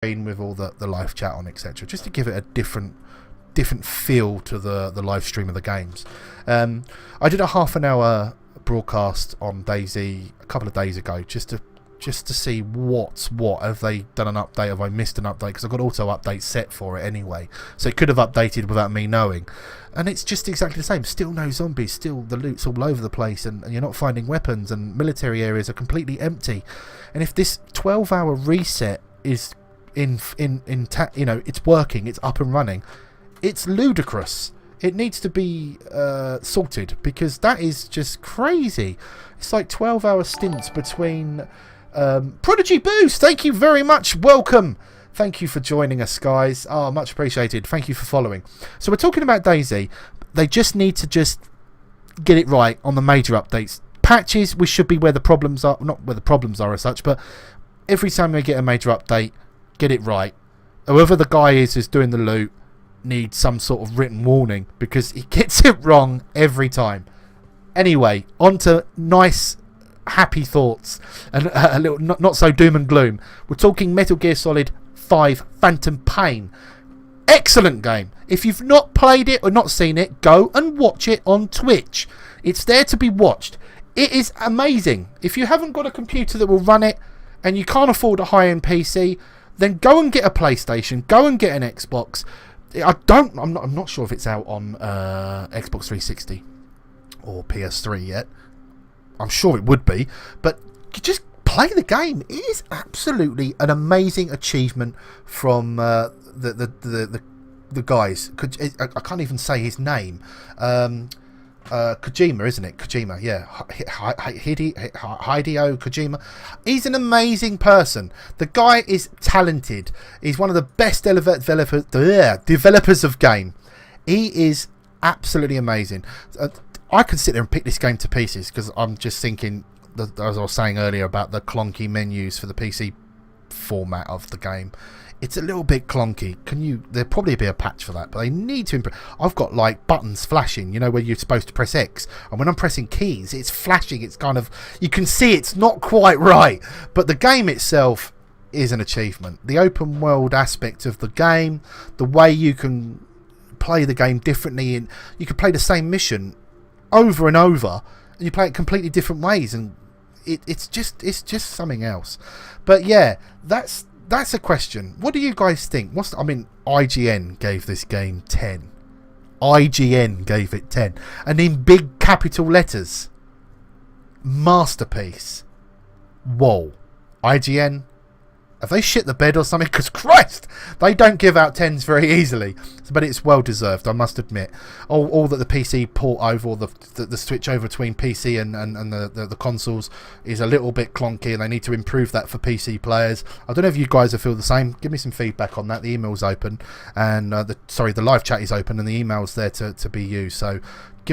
with all the live chat on, etc., just to give it a different feel to the live stream of the games. I did a half an hour broadcast on DayZ a couple of days ago just to see what's what. Have they done an update? Have I missed an update? Because I've got auto updates set for it anyway, so it could have updated without me knowing. And it's just exactly the same. Still no zombies. Still the loot's all over the place, and you're not finding weapons, and military areas are completely empty. And if this 12-hour reset is it's working, it's up and running, it's ludicrous. It needs to be sorted, because that is just crazy. It's like 12-hour stints between Prodigy Boost, thank you very much, welcome. Thank you for joining us, guys. Much appreciated. Thank you for following. So we're talking about DayZ. They just need to get it right on the major updates. Patches, we should be where the problems are. Not where the problems are as such, but every time we get a major update, get it right. Whoever the guy is doing the loot needs some sort of written warning, because he gets it wrong every time. Anyway, on to nice, happy thoughts, and a little not so doom and gloom. We're talking Metal Gear Solid 5 Phantom Pain. Excellent game. If you've not played it or not seen it, go and watch it on Twitch. It's there to be watched. It is amazing. If you haven't got a computer that will run it, and you can't afford a high-end PC, then go and get a PlayStation. Go and get an Xbox. I'm not sure if it's out on Xbox 360 or PS3 yet. I'm sure it would be, but just play the game. It is absolutely an amazing achievement from the guys. I can't even say his name. Kojima, isn't it? Kojima, yeah. Hideo Kojima. He's an amazing person. The guy is talented. He's one of the best developers of game. He is absolutely amazing. I could sit there and pick this game to pieces, because I'm just thinking, as I was saying earlier, about the clunky menus for the PC format of the game. It's a little bit clunky. There'll probably be a patch for that, but they need to improve. I've got like buttons flashing, where you're supposed to press X, and when I'm pressing keys, it's flashing. It's kind of, you can see it's not quite right, but the game itself is an achievement. The open world aspect of the game, the way you can play the game differently, and you can play the same mission over and over, and you play it completely different ways, and it's just something else. But yeah, that's a question. What do you guys think? IGN gave this game 10. IGN gave it 10. And in big capital letters, masterpiece. Whoa. IGN, have they shit the bed or something? Because Christ, they don't give out 10s very easily. But it's well deserved, I must admit. All that the PC port over, or the switch over between PC and the consoles is a little bit clunky, and they need to improve that for PC players. I don't know if you guys feel the same. Give me some feedback on that. The email's open, and the live chat is open, and the email's there to be used. So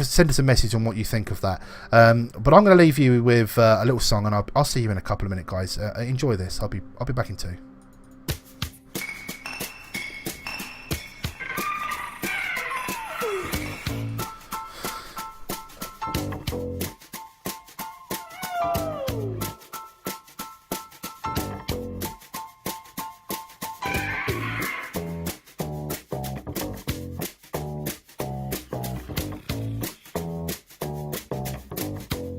send us a message on what you think of that. But I'm going to leave you with a little song, and I'll see you in a couple of minutes, guys. Enjoy this. I'll be back in 2.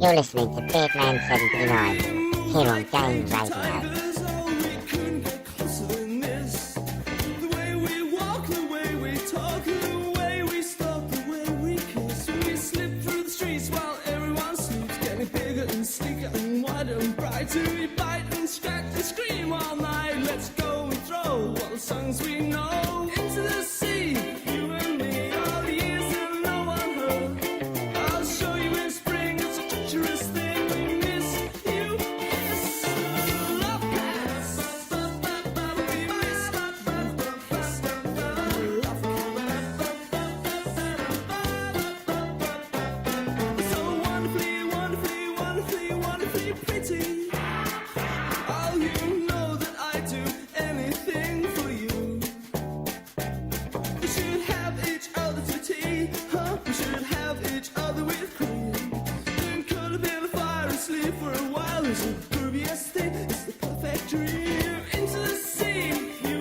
You're listening to Beardman79 here on Games Radio. For a while, it's a previous thing, it's the perfect dream. Into the sea, you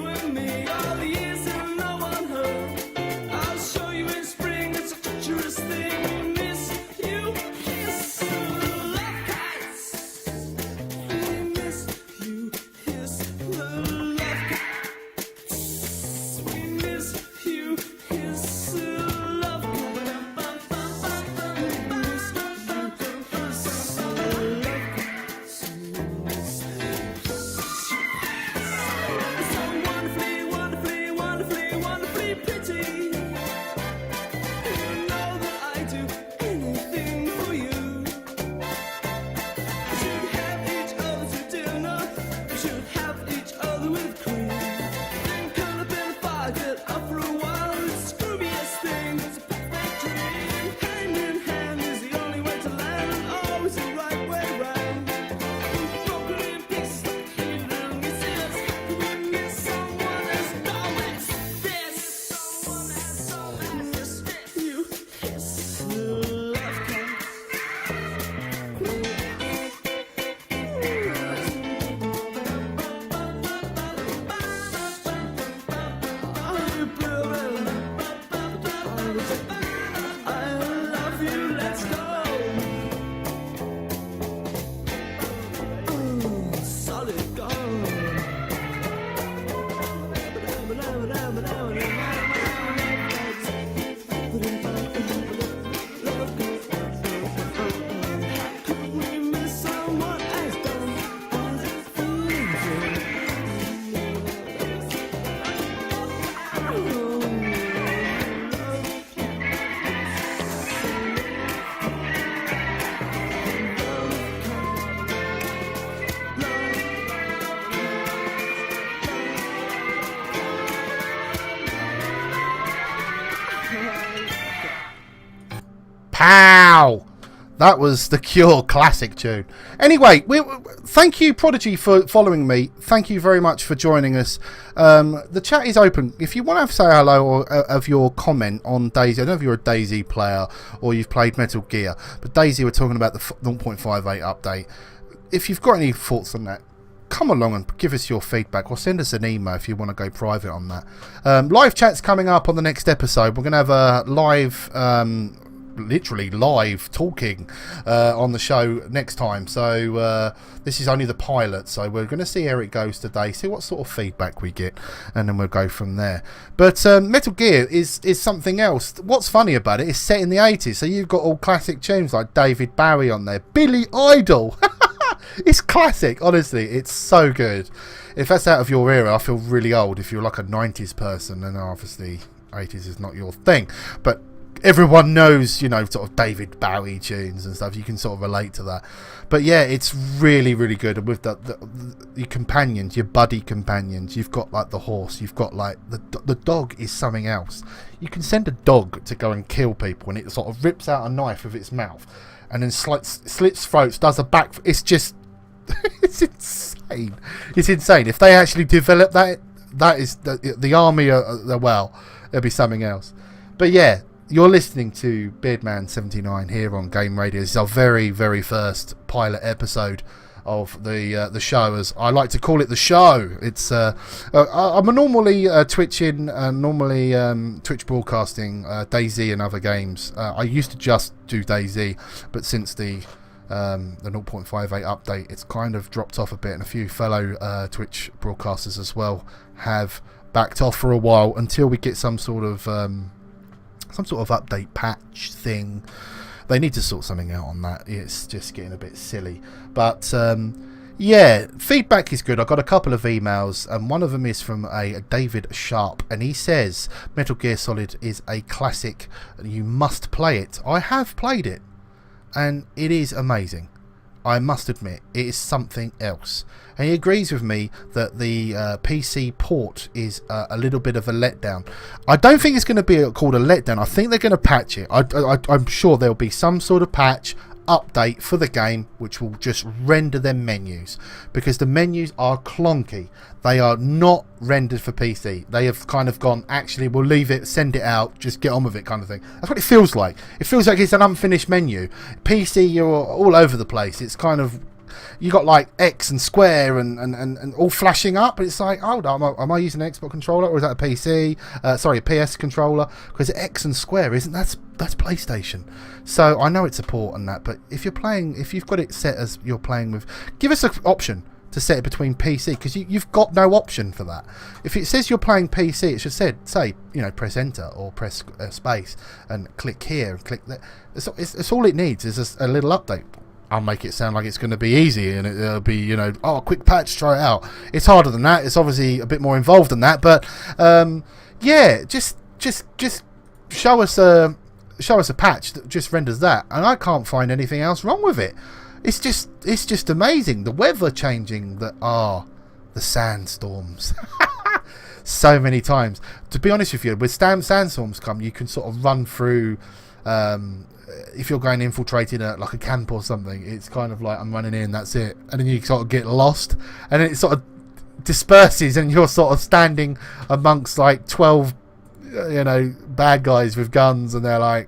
Pow! That was the Cure classic tune. Anyway, thank you, Prodigy, for following me. Thank you very much for joining us. The chat is open. If you want to say hello or of your comment on DayZ, I don't know if you're a DayZ player or you've played Metal Gear, but DayZ, we're talking about the 0.58 update. If you've got any thoughts on that, come along and give us your feedback or send us an email if you want to go private on that. Live chat's coming up on the next episode. We're going to have a live... literally live talking on the show next time, so this is only the pilot, so we're going to see how it goes today, see what sort of feedback we get, and then we'll go from there. But Metal Gear is something else. What's funny about it is set in the 80s, so you've got all classic tunes like David Bowie on there, Billy Idol. It's classic, honestly, it's so good. If that's out of your era, I feel really old. If you're like a 90s person, then obviously 80s is not your thing, but everyone knows, you know, sort of David Bowie tunes and stuff. You can sort of relate to that. But yeah, it's really, really good. And with your companions, your buddy companions, you've got like the horse, you've got like the dog is something else. You can send a dog to go and kill people, and it sort of rips out a knife with its mouth, and then slits throats, does a back. It's just, it's insane. It's insane. If they actually develop that, that is the army. Well, there'll be something else. But yeah. You're listening to Beardman79 here on Game Radio. This is our very, very first pilot episode of the show, as I like to call it, the show. It's I'm normally Twitch broadcasting DayZ and other games. I used to just do DayZ, but since the 0.58 update, it's kind of dropped off a bit, and a few fellow Twitch broadcasters as well have backed off for a while until we get some sort of update patch thing. They need to sort something out on that. It's just getting a bit silly. But yeah, feedback is good. I got a couple of emails, and one of them is from a David Sharp, and he says Metal Gear Solid is a classic. You must play it. I have played it, and it is amazing. I must admit, it is something else. And he agrees with me that the PC port is a little bit of a letdown. I don't think it's going to be called a letdown. I think they're going to patch it. I'm sure there'll be some sort of patch update for the game which will just render them menus, because the menus are clunky. They are not rendered for PC. They have kind of gone, actually, we'll leave it, send it out, just get on with it, kind of thing. That's what it feels like. It feels like it's an unfinished menu. PC, you're all over the place. It's kind of, you got like X and square and all flashing up, but it's like, hold on, am I using an Xbox controller, or is that a PC? Sorry, a PS controller, because X and square isn't, that's PlayStation. So I know it's a port and that, but if you've got it set as you're playing with, give us an option to set it between PC, because you've got no option for that. If it says you're playing PC, it should say, you know, press enter or press space and click here and click there. It's all it needs is a little update. I'll make it sound like it's going to be easy, and it'll be, you know, a quick patch, try it out. It's harder than that. It's obviously a bit more involved than that, but yeah, just show us a patch that just renders that, and I can't find anything else wrong with it. It's just amazing. The weather changing, the sandstorms. So many times. To be honest with you, with sandstorms come, you can sort of run through. If you're going infiltrating like a camp or something, it's kind of like, I'm running in, that's it, and then you sort of get lost, and then it sort of disperses, and you're sort of standing amongst like 12, you know, bad guys with guns, and they're like,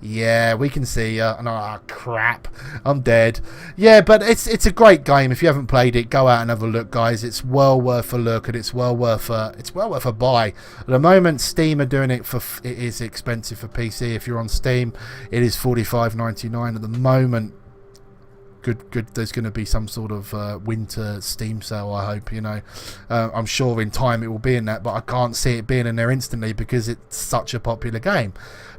yeah, we can see you, and I'm like, oh, crap, I'm dead. Yeah, but it's a great game. If you haven't played it, go out and have a look, guys. It's well worth a look, and it's well worth a buy. At the moment, Steam are doing it it is expensive for PC. If you're on Steam, it is $45.99 at the moment. Good. There's going to be some sort of winter Steam sale, I hope, you know. I'm sure in time it will be in that, but I can't see it being in there instantly because it's such a popular game.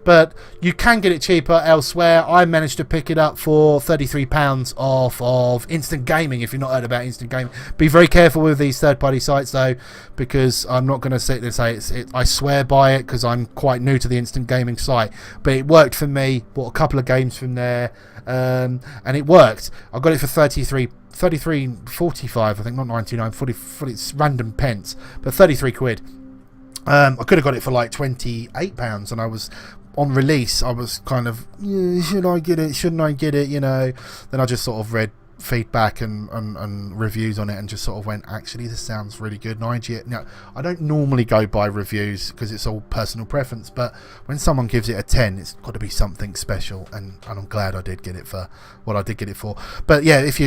But you can get it cheaper elsewhere. I managed to pick it up for £33 off of Instant Gaming. If you've not heard about Instant Gaming, be very careful with these third-party sites, though, because I'm not going to sit there and say I swear by it, because I'm quite new to the Instant Gaming site. But it worked for me. Bought a couple of games from there, and it worked. I got it for 33.45, I think, not 99, 40, it's random pence, but 33 quid. I could have got it for like £28, and I was on release, I was kind of, should I get it? Shouldn't I get it? Then I just sort of read feedback and reviews on it and just sort of went, actually, this sounds really good. And I don't normally go by reviews because it's all personal preference, but when someone gives it a 10, it's got to be something special, and I'm glad I did get it for what I did get it for. But yeah, if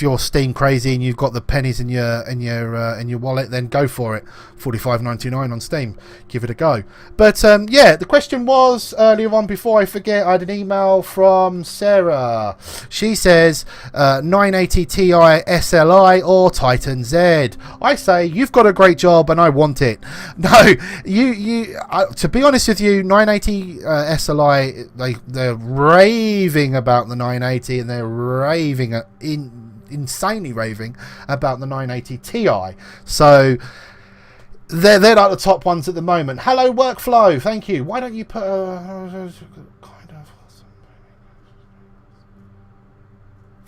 you're Steam crazy and you've got the pennies in your wallet, then go for it. $45.99 on Steam, give it a go. But yeah, the question was earlier on, before I forget, I had an email from Sarah. She says 980 Ti SLI or Titan Z. I say you've got a great job and I want it. No, to be honest with you, 980 SLI, they're raving about the 980, and they're raving insanely raving about the 980 Ti. So they're like the top ones at the moment. Hello Workflow, thank you. Why don't you put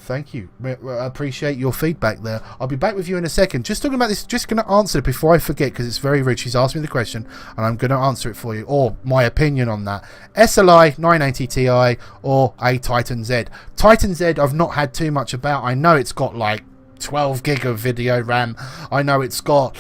Thank you. I appreciate your feedback there. I'll be back with you in a second. Just talking about this, just going to answer it before I forget, because it's very rude. She's asked me the question, and I'm going to answer it for you, or my opinion on that. SLI 980 Ti or a Titan Z. Titan Z I've not had too much about. I know it's got like 12 gig of video RAM. I know it's got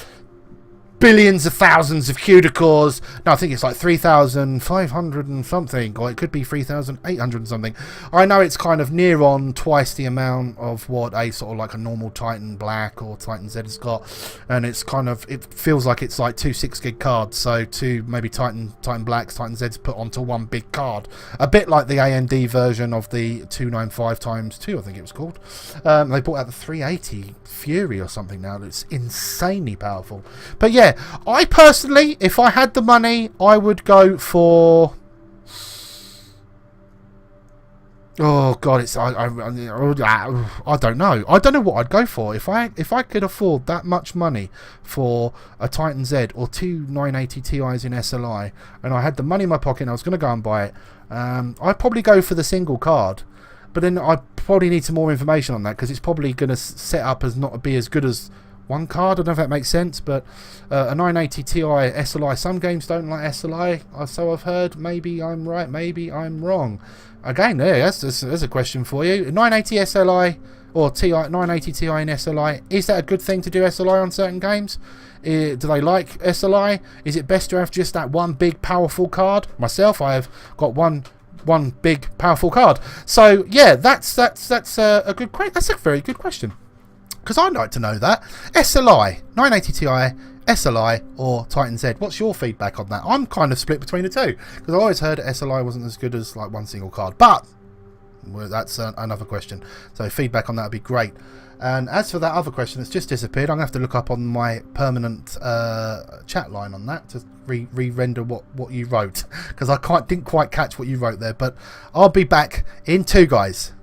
billions of thousands of CUDA cores. No, I think it's like 3,500 and something, or it could be 3,800 and something. I know it's kind of near on twice the amount of what a sort of like a normal Titan Black or Titan Z has got, and it's kind of, it feels like it's like 2 6 gig cards, so two maybe Titan Blacks, Titan Zs put onto one big card, a bit like the AMD version of the 295x2, I think it was called. They brought out the 380 Fury or something now that's insanely powerful. But yeah, I personally, if I had the money, I would go for, oh god, it's I don't know. I don't know what I'd go for if I could afford that much money for a Titan Z or two 980 Ti's in SLI, and I had the money in my pocket and I was going to go and buy it. I'd probably go for the single card, but then I probably need some more information on that, because it's probably going to set up as not be as good as one card. I don't know if that makes sense, but a 980 Ti SLI, some games don't like SLI, so I've heard. Maybe I'm right, maybe I'm wrong. Again, there's a question for you. 980 SLI or 980 Ti in SLI, is that a good thing to do SLI on certain games? Do they like SLI? Is it best to have just that one big powerful card? Myself, I have got one big powerful card. So yeah, that's a good question. That's a very good question, because I'd like to know that. SLI 980 Ti SLI or Titan Z. What's your feedback on that? I'm kind of split between the two, because I always heard SLI wasn't as good as like one single card, but well, that's another question. So feedback on that would be great. And as for that other question that's just disappeared, I'm going to have to look up on my permanent chat line on that to re-render what you wrote, because I didn't quite catch what you wrote there. But I'll be back in 2, guys.